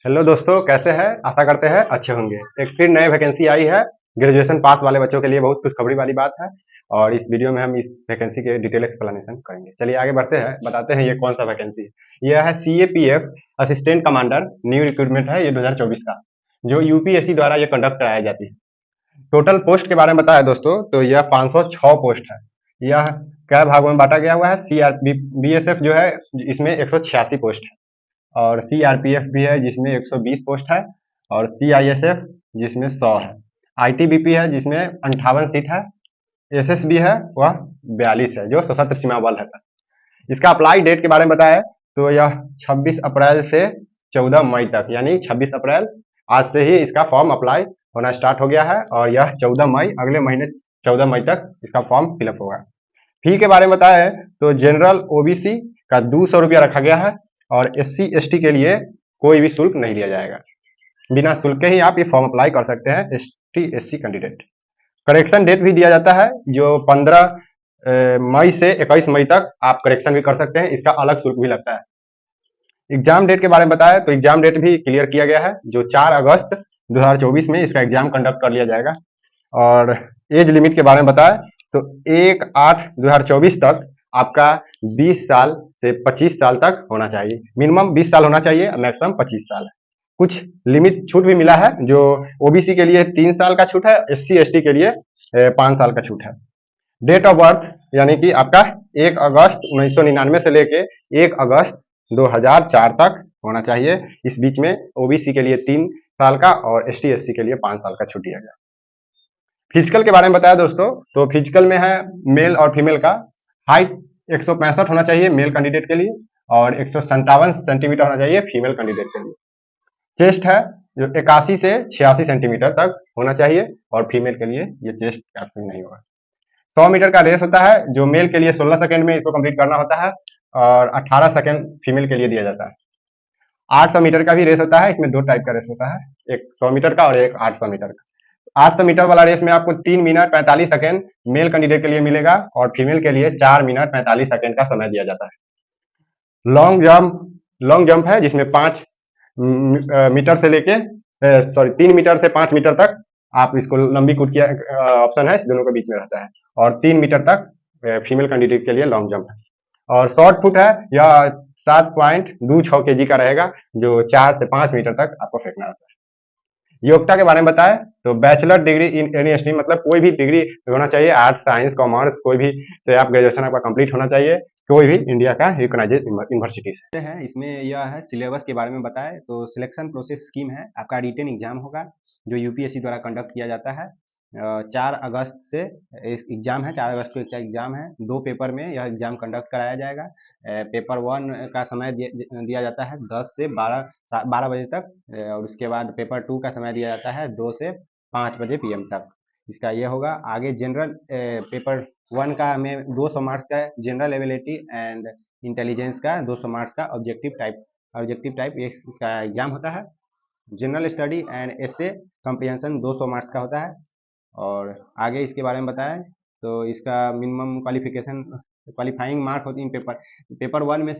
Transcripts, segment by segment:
Hello दोस्तों, कैसे हैं? आशा करते हैं अच्छे होंगे। एक फिर नई वैकेंसी आई है। ग्रेजुएशन पास वाले बच्चों के लिए बहुत खुशखबरी वाली बात है। और इस वीडियो में हम इस वैकेंसी के डिटेल एक्सप्लेनेशन करेंगे। चलिए आगे बढ़ते हैं, बताते हैं ये कौन सा वैकेंसी है। यह है CAPF assistant commander. New recruitment है ये 2024 का, जो यूपीएससी द्वारा ये कंडक्ट कराई जाती है। टोटल पोस्ट के बारे में बताया दोस्तों, तो यह 506 पोस्ट है। यह कई भागों में बांटा गया हुआ है। BSF जो है इसमें 186 पोस्ट है। और CRPF भी है जिसमें 120 पोस्ट है। और CISF जिसमें 100 है। ITBP है जिसमें 58 सीट है। SSB है वह 42 है, जो सशस्त्र सीमा बल है। इसका अप्लाई डेट के बारे में बताया तो यह 26 अप्रैल से 14 मई तक, यानी 26 अप्रैल आज से ही इसका फॉर्म अप्लाई होना स्टार्ट हो गया है। और यह 14 मई अगले महीने 14 मई तक इसका फॉर्म फिलअप होगा। फी के बारे में बताया तो जनरल OBC का 200 रुपया रखा गया है। और SC ST के लिए कोई भी शुल्क नहीं लिया जाएगा। बिना शुल्क के ही आप ये फॉर्म अप्लाई कर सकते हैं, ST SC candidate. Correction date भी दिया जाता है, जो 15 मई से 21 मई तक आप करेक्शन भी कर सकते हैं। इसका अलग शुल्क भी लगता है। एग्जाम डेट के बारे में बताया तो एग्जाम डेट भी क्लियर किया गया है, जो 4 अगस्त 2024 में इसका एग्जाम कंडक्ट कर लिया जाएगा। और एज लिमिट के बारे में बताया तो 1/8/2024 तक आपका 20 साल से 25 साल तक होना चाहिए। मिनिमम 20 साल होना चाहिए, मैक्सिमम 25 साल है। कुछ लिमिट छूट भी मिला है, जो OBC के लिए 3 साल का छूट है, SC ST के लिए 5 साल का छूट है। डेट ऑफ बर्थ यानी कि आपका 1 अगस्त 1999 से लेके 1 अगस्त 2004 तक होना चाहिए। इस बीच में OBC के लिए 3 साल का और ST SC के लिए 5 साल का छूट दिया गया। फिजिकल के बारे में बताया दोस्तों, तो फिजिकल में है मेल और फीमेल का हाइट 165 होना चाहिए मेल कैंडिडेट के लिए, और 157 सेंटीमीटर होना चाहिए फीमेल कैंडिडेट के लिए। चेस्ट है जो 81 से 86 सेंटीमीटर तक होना चाहिए, और फीमेल के लिए ये चेस्ट काफी नहीं होगा। 100 मीटर का रेस होता है, जो मेल के लिए 16 सेकंड में इसको कंप्लीट करना होता है, और 18 सेकंड फीमेल के लिए दिया जाता है। 800 मीटर का भी रेस होता है, इसमें 2 टाइप का रेस होता है, एक 100 मीटर का और एक 800 मीटर का। 800 मीटर वाला रेस में आपको 3 मिनट 45 सेकंड मेल कैंडिडेट के लिए मिलेगा, और फीमेल के लिए 4 मिनट 45 सेकंड का समय दिया जाता है। लॉन्ग जंप है जिसमें 5 मीटर से लेके 3 मीटर से 5 मीटर तक आप इसको लंबी कूद की ऑप्शन है, इस दोनों के बीच में रहता है। और 3 मीटर तक फीमेल कैंडिडेट के लिए लॉन्ग जंप है। और शॉर्ट फुट है, यह 7.26 kg का रहेगा, जो 4 से 5 मीटर तक आपको फेंकना रहता है। योग्यता के बारे में बताएं तो bachelor degree in any stream, मतलब कोई भी डिग्री होना चाहिए, आर्ट्स साइंस कॉमर्स कोई भी से आप ग्रेजुएशन आपका कंप्लीट होना चाहिए, कोई भी इंडिया का रिकॉग्नाइज्ड यूनिवर्सिटी से है। इसमें यह है सिलेबस के बारे में बताएं तो सिलेक्शन प्रोसेस स्कीम है, आपका रिटन एग्जाम होगा जो यूपीएससी द्वारा कंडक्ट किया जाता है। 4 अगस्त से एग्जाम है, 4 अगस्त को एग्जाम है। 2 पेपर में यह एग्जाम कंडक्ट कराया जाएगा। पेपर 1 का समय दिया जाता है 10 से 12 बजे तक, और उसके बाद पेपर 2 का समय दिया जाता है 2 से 5 बजे PM तक। इसका ये होगा। आगे जनरल पेपर 1 का में 200 मार्क्स का जनरल एबिलिटी एंड इंटेलिजेंस का 200 मार्क्स का ऑब्जेक्टिव टाइप इसका एग्जाम होता है। General study and essay comprehension 200 marks का होता है। और आगे इसके बारे में बताएं तो इसका मिनिमम क्वालिफाइंग मार्क होती है पेपर 1 में।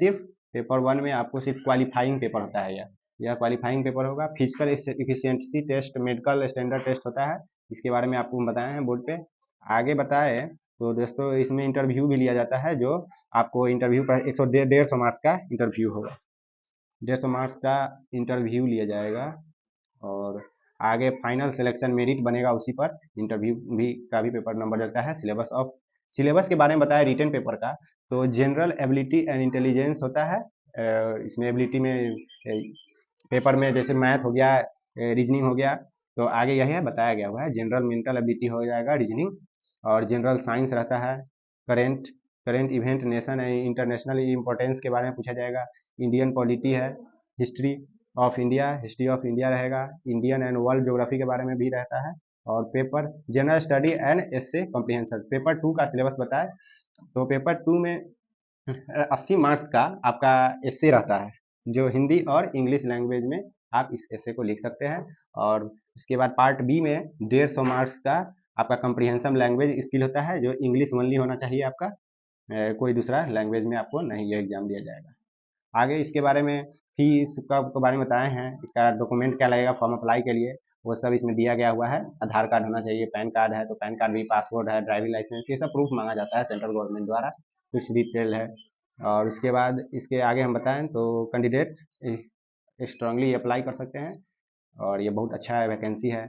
पेपर 1 में आपको सिर्फ क्वालिफाइंग पेपर होता है, यह क्वालिफाइंग पेपर होगा। Physical efficiency test, medical standard test होता है, इसके बारे में आपको बताए हैं बोर्ड पे। आगे बताए तो दोस्तों इसमें इंटरव्यू भी लिया जाता है, जो आपको इंटरव्यू पर 150 मार्क्स का इंटरव्यू होगा, 150 मार्क्स का इंटरव्यू लिया जाएगा। और आगे फाइनल सिलेक्शन मेरिट बनेगा, उसी पर इंटरव्यू भी पेपर नंबर लगता है। सिलेबस के बारे में बताया रिटन पेपर का, तो जनरल एबिलिटी एंड इंटेलिजेंस होता है। इसमें एबिलिटी में पेपर में जैसे मैथ हो गया, रीजनिंग हो गया, तो आगे यही है बताया गया हुआ है। जनरल मेंटल एबिलिटी हो जाएगा रीजनिंग, और जनरल साइंस रहता है। Current current event nation and international importance के बारे में पूछा जाएगा। इंडियन पॉलिटी है। हिस्ट्री ऑफ इंडिया रहेगा। इंडियन एंड वर्ल्ड ज्योग्राफी के बारे में भी रहता है। और paper general study and essay comprehension paper 2 का सिलेबस बताए तो पेपर 2 में 80 मार्क्स का आपका एसे रहता है, जो हिंदी और इंग्लिश लैंग्वेज में आप इस एसे को लिख सकते हैं। और इसके बाद पार्ट बी में 150 मार्क्स का आपका कॉम्प्रिहेंसिव लैंग्वेज स्किल होता है, जो इंग्लिश ओनली होना चाहिए आपका, कोई दूसरा लैंग्वेज में आपको नहीं यह एग्जाम दिया जाएगा। आगे इसके बारे में फीस का तो बारे में बताए हैं, इसका डॉक्यूमेंट क्या लगेगा फॉर्म अप्लाई के लिए वो सब इसमें दिया गया हुआ है। आधार कार्ड होना चाहिए, पैन कार्ड है तो पैन कार्ड भी, पासपोर्ट है, ड्राइविंग लाइसेंस, ये सब प्रूफ मांगा जाता है सेंट्रल गवर्नमेंट द्वारा। कुछ डिटेल है और उसके बाद इसके आगे हम बताएं तो कैंडिडेट स्ट्रांगली अप्लाई कर सकते हैं और ये बहुत अच्छा है, वैकेंसी है।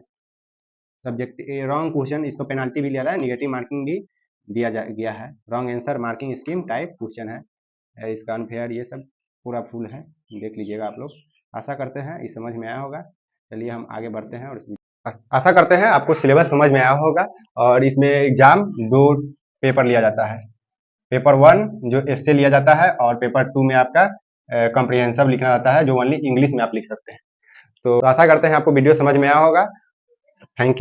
सब्जेक्ट रॉन्ग क्वेश्चन, इसको पेनाल्टी भी लिया है, निगेटिव मार्किंग भी गया है। Wrong answer marking scheme type question है इसका, अनफेयर, ये सब पूरा फुल है, देख लीजिएगा आप लोग। आशा करते हैं ये समझ में आया होगा। चलिए हम आगे बढ़ते हैं और आशा करते हैं आपको सिलेबस समझ में आया होगा। और इसमें एग्जाम 2 पेपर लिया जाता है। पेपर 1 जो एस्से लिया जाता है और पेपर 2 में आपका कॉम्प्रिहेंसिव लिखना रहता है, जो ओनली इंग्लिश में आप लिख सकते हैं। तो आशा करते हैं आपको वीडियो समझ में आया होगा। Thank you.